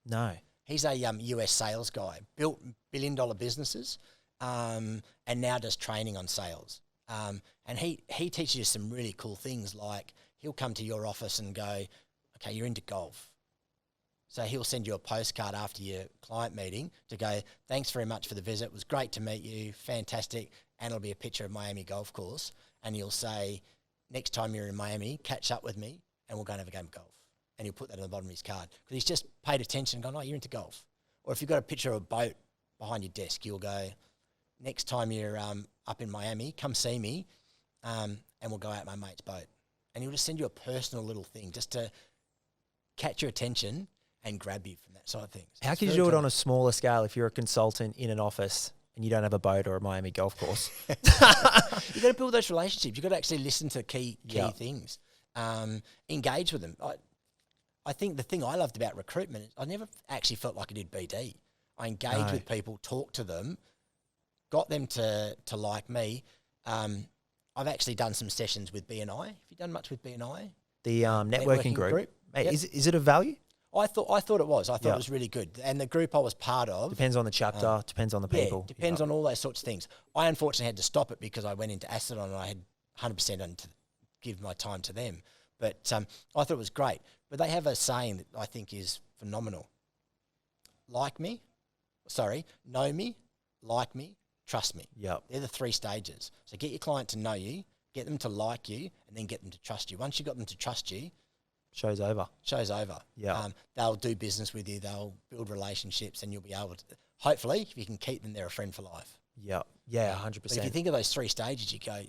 No. He's a US sales guy, built billion-dollar businesses, and now does training on sales. And he teaches you some really cool things, like he'll come to your office and go, okay, you're into golf. So he'll send you a postcard after your client meeting to go, thanks very much for the visit. It was great to meet you. Fantastic. And it'll be a picture of Miami golf course. And he'll say, next time you're in Miami, catch up with me and we'll go and have a game of golf. And he'll put that on the bottom of his card. Because he's just paid attention and gone, oh, you're into golf. Or if you've got a picture of a boat behind your desk, you'll go, next time you're up in Miami, come see me and and we'll go out my mate's boat. And he'll just send you a personal little thing just to catch your attention and grab you from that side of things. How can you do it on a smaller scale if you're a consultant in an office and you don't have a boat or a Miami golf course? You've got to build those relationships. You've got to actually listen to key things. Engage with them. I think the thing I loved about recruitment is I never actually felt like I did BD. I engaged with people, talked to them, got them to like me. I've actually done some sessions with BNI. Have you done much with BNI? The networking group. Mate, Yep. is it of value? I thought it was. I thought it was really good. And the group I was part of. Depends on the chapter, depends on the people. Depends on all those sorts of things. I unfortunately had to stop it because I went into Aceton and I had 100% to give my time to them. But I thought it was great. But they have a saying that I think is phenomenal. Know me, like me, trust me. Yep. They're the 3 stages. So get your client to know you, get them to like you, and then get them to trust you. Once you've got them to trust you, Show's over. Yeah. They'll do business with you. They'll build relationships, and you'll be able to. Hopefully, if you can keep them, they're a friend for life. Yep. Yeah, 100%. But if you think of those 3 stages, you go,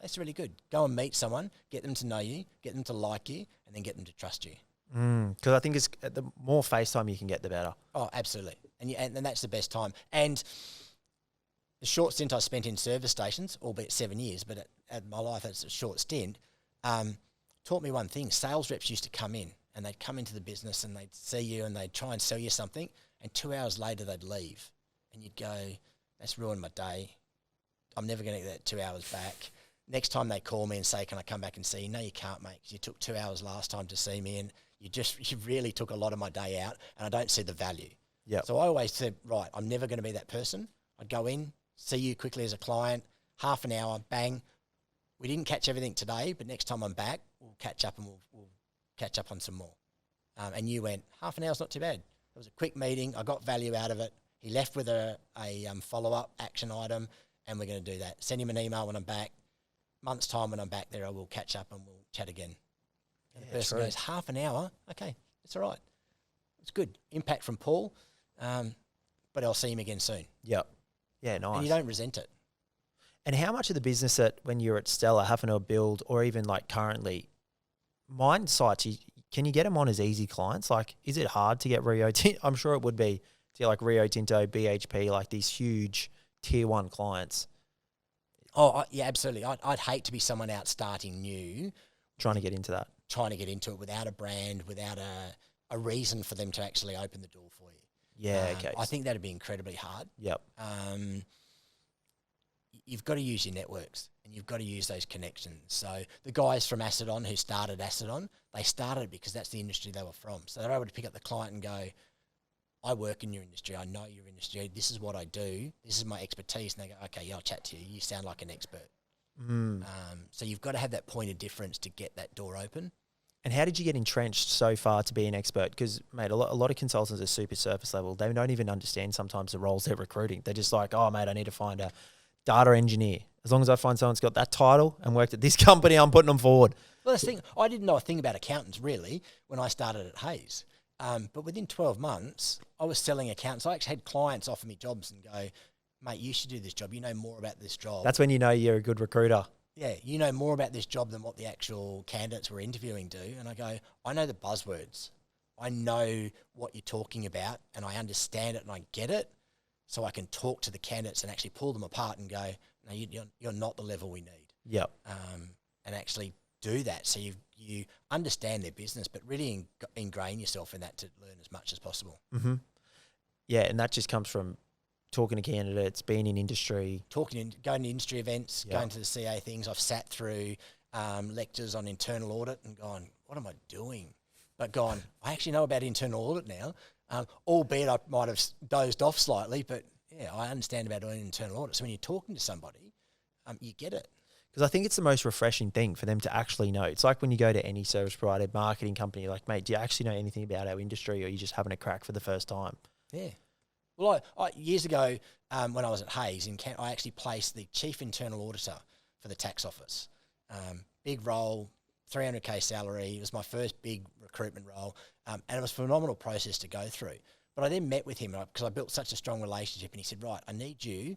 that's really good. Go and meet someone, get them to know you, get them to like you, and then get them to trust you. Because I think it's the more FaceTime you can get, the better. Oh, absolutely. And that's the best time. And the short stint I spent in service stations, albeit 7 years, but at my life, that's a short stint, taught me one thing. Sales reps used to come in and they'd come into the business and they'd see you and they'd try and sell you something, and 2 hours later they'd leave. And you'd go, that's ruined my day. I'm never going to get that 2 hours back. Next time they call me and say, can I come back and see you? No, you can't, mate, because you took 2 hours last time to see me and you really took a lot of my day out, and I don't see the value. Yeah. So I always said, right, I'm never going to be that person. I'd go in, see you quickly as a client, half an hour, bang. We didn't catch everything today, but next time I'm back, we'll catch up and we'll catch up on some more. And you went, half an hour's not too bad. It was a quick meeting. I got value out of it. He left with a follow-up action item, and we're going to do that. Send him an email when I'm back. Month's time when I'm back there, I will catch up and we'll chat again. And the person goes, half an hour? Okay, it's all right. It's good. Impact from Paul, but I'll see him again soon. Yep. Yeah, nice. And you don't resent it. And how much of the business that when you're at Stella having to build, or even like currently, mine sites, can you get them on as easy clients? Like, is it hard to get Rio Tinto? I'm sure it would be to get like Rio Tinto, BHP, like these huge tier 1 clients. Oh, yeah, absolutely. I'd hate to be someone out starting new. Trying to get into that. Trying to get into it without a brand, without a reason for them to actually open the door for you. Yeah, okay. I think that'd be incredibly hard. Yep. You've got to use your networks and you've got to use those connections. So the guys from Aceton who started Aceton, they started because that's the industry they were from. So they're able to pick up the client and go, I work in your industry. I know your industry. This is what I do. This is my expertise. And they go, okay, yeah, I'll chat to you. You sound like an expert. So you've got to have that point of difference to get that door open. And how did you get entrenched so far to be an expert? Because, mate, a lot of consultants are super surface level. They don't even understand sometimes the roles they're recruiting. They're just like, oh, mate, I need to find a data engineer. As long as I find someone's got that title and worked at this company, I'm putting them forward. Well, that's the thing. I didn't know a thing about accountants, really, when I started at Hayes. But within 12 months, I was selling accountants. I actually had clients offer me jobs and go, mate, you should do this job. You know more about this job. That's when you know you're a good recruiter. Yeah, you know more about this job than what the actual candidates we're interviewing do. And I go, I know the buzzwords. I know what you're talking about and I understand it and I get it. So I can talk to the candidates and actually pull them apart and go, no, you're not the level we need. Yep. And actually do that. So you understand their business, but really ingrain yourself in that to learn as much as possible. Mm-hmm. Yeah, and that just comes from talking to candidates, being in industry. Going to industry events, going to the CA things. I've sat through lectures on internal audit and gone, what am I doing? But gone, I actually know about internal audit now, albeit I might have dozed off slightly, but yeah, I understand about doing internal audit. So when you're talking to somebody, you get it. Because I think it's the most refreshing thing for them to actually know. It's like when you go to any service provider, marketing company, you're like, mate, do you actually know anything about our industry, or are you just having a crack for the first time? Yeah. Well, I years ago, when I was at Hayes, I actually placed the chief internal auditor for the tax office. Big role, 300K salary. It was my first big recruitment role, and it was a phenomenal process to go through. But I then met with him because I built such a strong relationship, and he said, right, I need you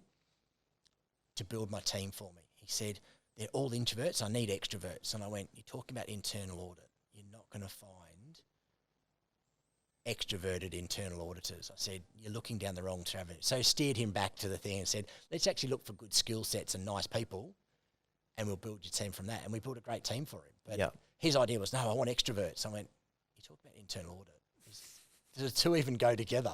to build my team for me. He said, they're all introverts. I need extroverts. And I went, you're talking about internal audit. You're not going to find extroverted internal auditors. I said, you're looking down the wrong travel. So steered him back to the thing and said, let's actually look for good skill sets and nice people, and we'll build your team from that. And we built a great team for him. But his idea was, no, I want extroverts. I went, you talk about internal audit. Does the two even go together?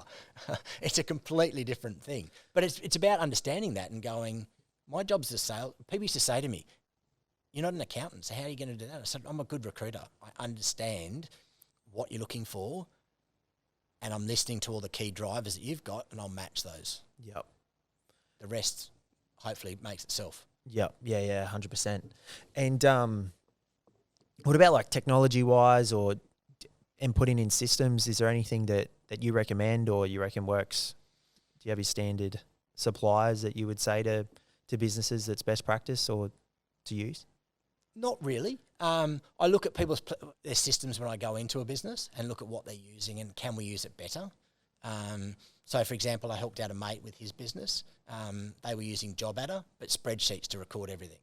It's a completely different thing. But it's about understanding that and going, my job's to sell. People used to say to me, you're not an accountant, so how are you going to do that? I said, I'm a good recruiter. I understand what you're looking for, and I'm listening to all the key drivers that you've got, and I'll match those. Yep. The rest hopefully makes itself. Yep. Yeah, 100%. And what about like technology-wise and putting in systems? Is there anything that you recommend or you reckon works? Do you have your standard suppliers that you would say to businesses that's best practice or to use? Not really. I look at their systems when I go into a business and look at what they're using and can we use it better. So, for example, I helped out a mate with his business. They were using JobAdder, but spreadsheets to record everything.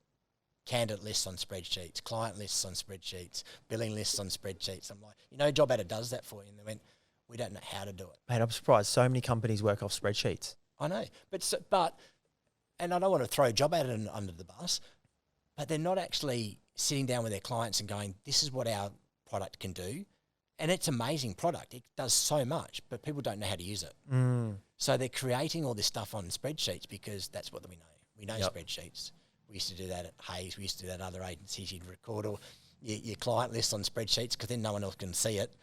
Candidate lists on spreadsheets, client lists on spreadsheets, billing lists on spreadsheets. I'm like, JobAdder does that for you. And they went, we don't know how to do it. Mate, I'm surprised. So many companies work off spreadsheets. I know. But and I don't want to throw JobAdder under the bus, but they're not actually sitting down with their clients and going, this is what our product can do. And it's an amazing product. It does so much, but people don't know how to use it. So they're creating all this stuff on spreadsheets because that's what we know. We know spreadsheets. We used to do that at Hayes. We used to do that at other agencies. You'd record all your client lists on spreadsheets because then no one else can see it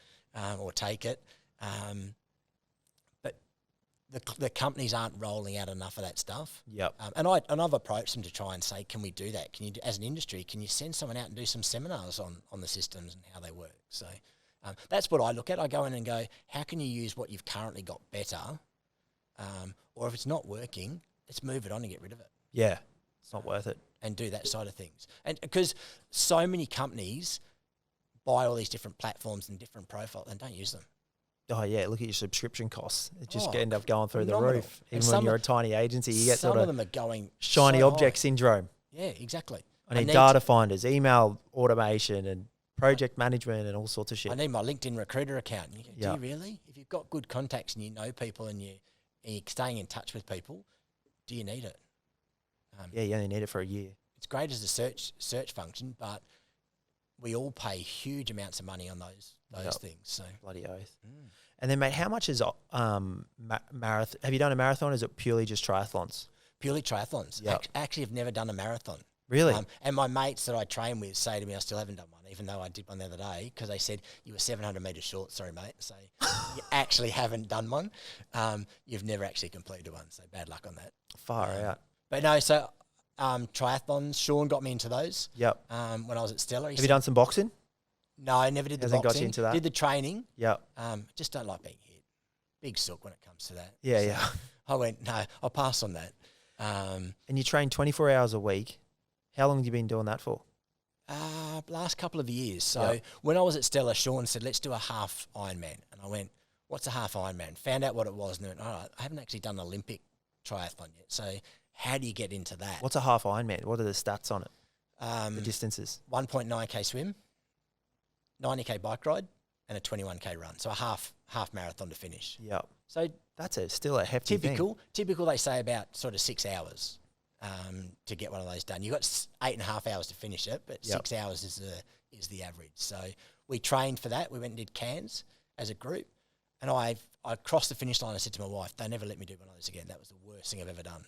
or take it. But the companies aren't rolling out enough of that stuff. Yep. And I've approached them to try and say, can we do that? Can you, as an industry, can you send someone out and do some seminars on the systems and how they work? So that's what I look at. I go in and go, how can you use what you've currently got better? Or if it's not working, let's move it on and get rid of it. Yeah, it's not worth it. And do that side of things. And because so many companies buy all these different platforms and different profiles and don't use them. Oh, yeah, look at your subscription costs. It just end up going through phenomenal. the roof. Even when you're a tiny agency, you get some sort of them are going shiny so object high. syndrome. Yeah, exactly. I need data finders, email automation and project management and all sorts of shit. I need my LinkedIn recruiter account. And you go, do you really? If you've got good contacts and you know people and you're staying in touch with people, do you need it? Yeah, you only need it for a year. It's great as a search function, but we all pay huge amounts of money on those things. So bloody oath. And then, mate, how much is marathon? Have you done a marathon? Or is it purely just triathlons? Purely triathlons. Yep. Actually, I've never done a marathon. Really? And my mates that I train with say to me, I still haven't done one, even though I did one the other day, because they said, you were 700 metres short. Sorry, mate. So you actually haven't done one. You've never actually completed one. So bad luck on that. Far out. But no, so triathlons, Sean got me into those. Yep. When I was at Stella. Have you done some boxing? No, I never did the boxing. Got you into that? Did the training. Yep. Just don't like being hit. Big sook when it comes to that. Yeah, so yeah. I went, no, I'll pass on that. And you train 24 hours a week. How long have you been doing that for? Last couple of years. So when I was at Stella, Sean said, let's do a half Ironman. And I went, what's a half Ironman? Found out what it was and went, all right, I haven't actually done an Olympic triathlon yet. So how do you get into that? What's a half Ironman? What are the stats on it? The distances? 1.9K swim, 90K bike ride, and a 21K run. So a half marathon to finish. Yep. So that's still a hefty thing. Typical, they say about sort of 6 hours to get one of those done. You've got 8.5 hours to finish it, but 6 hours is the average. So we trained for that. We went and did Cairns as a group. And I crossed the finish line. I said to my wife, they never let me do one of those again. That was the worst thing I've ever done.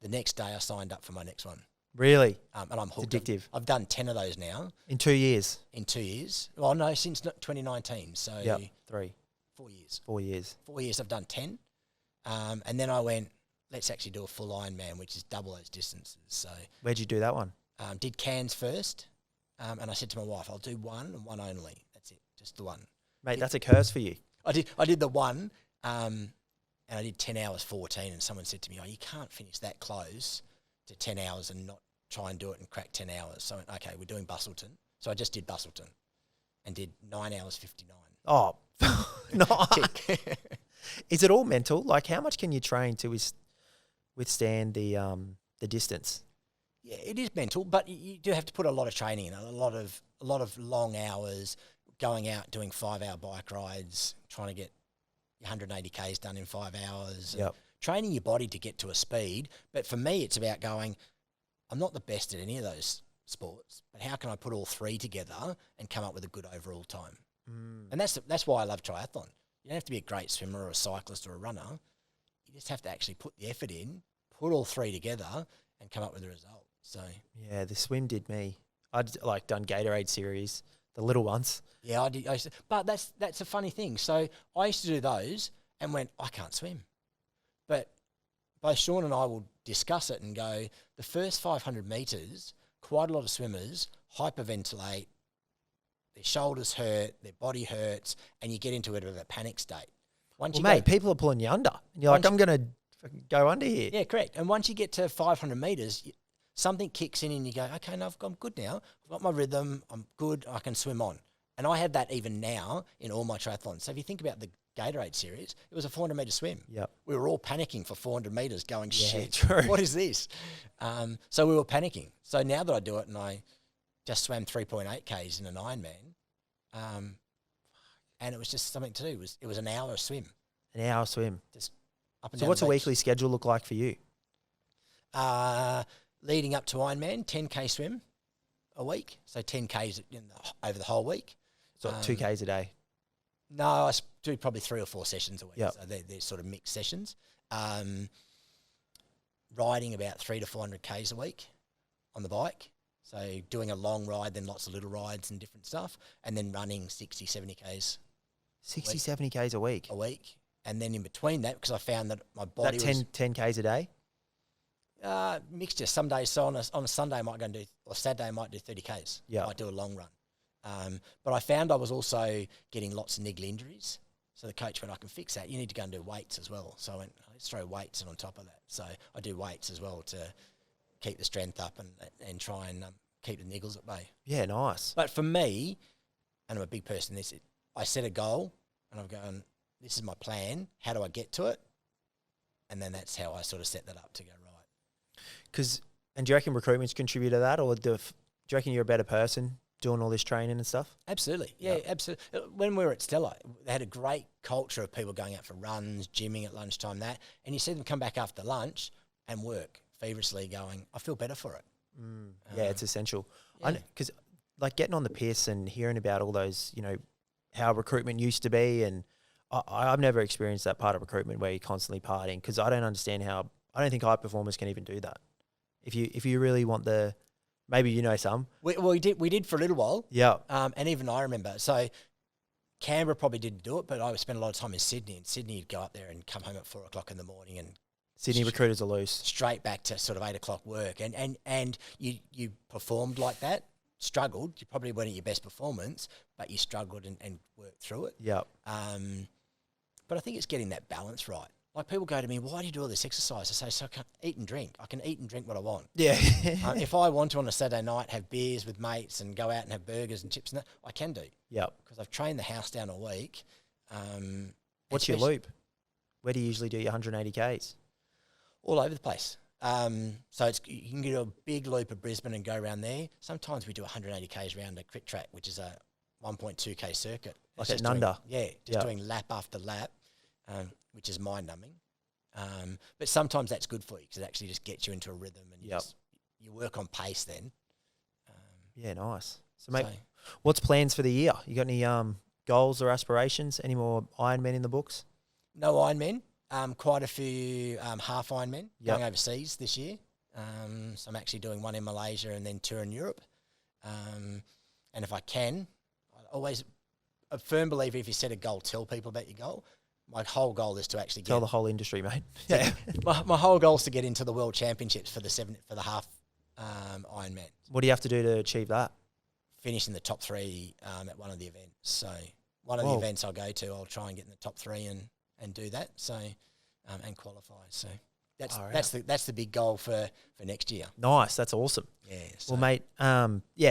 The next day I signed up for my next one. Really? And I'm hooked. It's addictive. I've done 10 of those now. In 2 years? In 2 years. Well, no, since 2019. So 4 years. 4 years. 4 years I've done 10. And then I went, let's actually do a full Ironman, which is double those distances. So where'd you do that one? Did Cairns first. And I said to my wife, I'll do one and one only. That's it. Just the one. Mate, that's a curse for you. I did the one, and I did 10 hours 14, and someone said to me, oh, you can't finish that close to 10 hours and not try and do it and crack 10 hours. So I went, okay, we're doing Bustleton. So I just did Bustleton and did 9 hours 59. Oh, no. Is it all mental? Like, how much can you train to withstand the distance? Yeah, it is mental, but you do have to put a lot of training in, a lot of long hours, going out doing 5-hour bike rides, trying to get 180 Ks done in 5 hours. Yep. Training your body to get to a speed. But for me, it's about going, I'm not the best at any of those sports, but how can I put all three together and come up with a good overall time? And that's why I love triathlon. You don't have to be a great swimmer or a cyclist or a runner. You just have to actually put the effort in, put all three together and come up with a result. So yeah, the swim did me. I'd like done Gatorade series, the little ones. yeah, I did. But that's a funny thing. So I used to do those and went, I can't swim. But both Sean and I will discuss it and go, the first 500 metres, quite a lot of swimmers hyperventilate, their shoulders hurt, their body hurts, and you get into a bit of a panic state. Well, mate, people are pulling you under. And you're like, I'm going to go under here. Yeah, correct. And once you get to 500 metres, something kicks in and you go, okay, no, I'm good now. I've got my rhythm. I'm good. I can swim on. And I have that even now in all my triathlons. So if you think about the Gatorade series, it was a 400-metre swim. Yep. We were all panicking for 400 metres going, shit, true. What is this? So we were panicking. So now that I do it and I just swam 3.8 Ks in an Ironman, and it was just something to do. It was an hour swim. An hour swim. Just up and So down what's the a beach. weekly schedule look like for you? Leading up to Ironman, 10K swim a week. So 10Ks over the whole week. So 2Ks a day. No, I do probably 3 or 4 sessions a week. Yep. So they're sort of mixed sessions. Riding about 300 to 400 Ks a week on the bike. So doing a long ride, then lots of little rides and different stuff. And then running 60, 70 Ks 60, 70 Ks a week. a week. And then in between that, because I found that my Is body that 10 Ks a day? was mixture. Some days, so on a Sunday I might go and do, or Saturday I might do 30 Ks. Yeah. I might do a long run. But I found I was also getting lots of niggly injuries. So the coach went, I can fix that. You need to go and do weights as well. So I went, let's throw weights in on top of that. So I do weights as well to keep the strength up and try and keep the niggles at bay. Yeah, nice. But for me, and I'm a big person, I set a goal and I'm going, this is my plan. How do I get to it? And then that's how I sort of set that up to go, right. And do you reckon recruitment's contribute to that, or do you reckon you're a better person doing all this training and stuff? Absolutely. Yeah, absolutely. When we were at Stella, they had a great culture of people going out for runs, gymming at lunchtime, and you see them come back after lunch and work feverishly going, I feel better for it. Yeah, it's essential. Yeah. Because like getting on the piss and hearing about all those, how recruitment used to be, and I've never experienced that part of recruitment where you're constantly partying, because I don't understand how. I don't think high performers can even do that. If you really want maybe some. We did for a little while. Yeah. And even I remember. So Canberra probably didn't do it, but I would spend a lot of time in Sydney. In Sydney, you'd go up there and come home at 4 o'clock in the morning and Sydney recruiters are loose. straight back to sort of 8 o'clock work. And you performed like that, struggled. You probably weren't at your best performance, but you struggled and worked through it. Yeah. But I think it's getting that balance right. Like people go to me, why do you do all this exercise? I say, so I can eat and drink. I can eat and drink what I want. Yeah. If I want to on a Saturday night have beers with mates and go out and have burgers and chips and that, I can do. Yeah. Because I've trained the house down a week. What's your loop? Where do you usually do your 180 Ks? All over the place. So you can do a big loop of Brisbane and go around there. Sometimes we do 180 Ks around a quick track, which is a 1.2K circuit. Like at Nunda? Doing lap after lap, which is mind-numbing. But sometimes that's good for you because it actually just gets you into a rhythm and you work on pace then. Yeah, nice. So, mate, what's plans for the year? You got any goals or aspirations? Any more Ironmen in the books? No Ironmen. Quite a few half Ironmen going overseas this year. So I'm actually doing one in Malaysia and then 2 in Europe. And if I can, always a firm believer, if you set a goal, tell people about your goal. My whole goal is to actually tell the whole industry, mate. Yeah. my whole goal is to get into the World Championships for the half Ironman. What do you have to do to achieve that? Finish in the top 3 at one of the events. So one of the events I'll go to, I'll try and get in the top 3 and do that. So and qualify. So that's the big goal for next year. Nice, that's awesome. Yeah. So well, mate,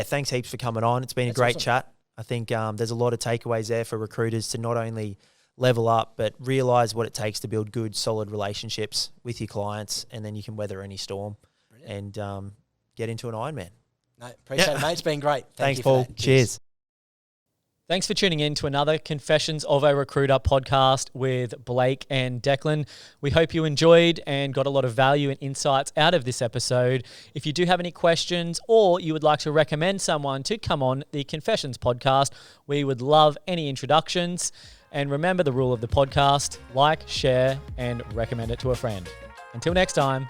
thanks heaps for coming on. It's been a great chat. I think there's a lot of takeaways there for recruiters to not only level up, but realise what it takes to build good, solid relationships with your clients, and then you can weather any storm. Brilliant. And get into an Ironman. No, appreciate it, mate. It's been great. Thanks, you for Paul. that. Cheers. Thanks for tuning in to another Confessions of a Recruiter podcast with Blake and Declan. We hope you enjoyed and got a lot of value and insights out of this episode. If you do have any questions or you would like to recommend someone to come on the Confessions podcast, we would love any introductions. And remember the rule of the podcast: like, share, and recommend it to a friend. Until next time.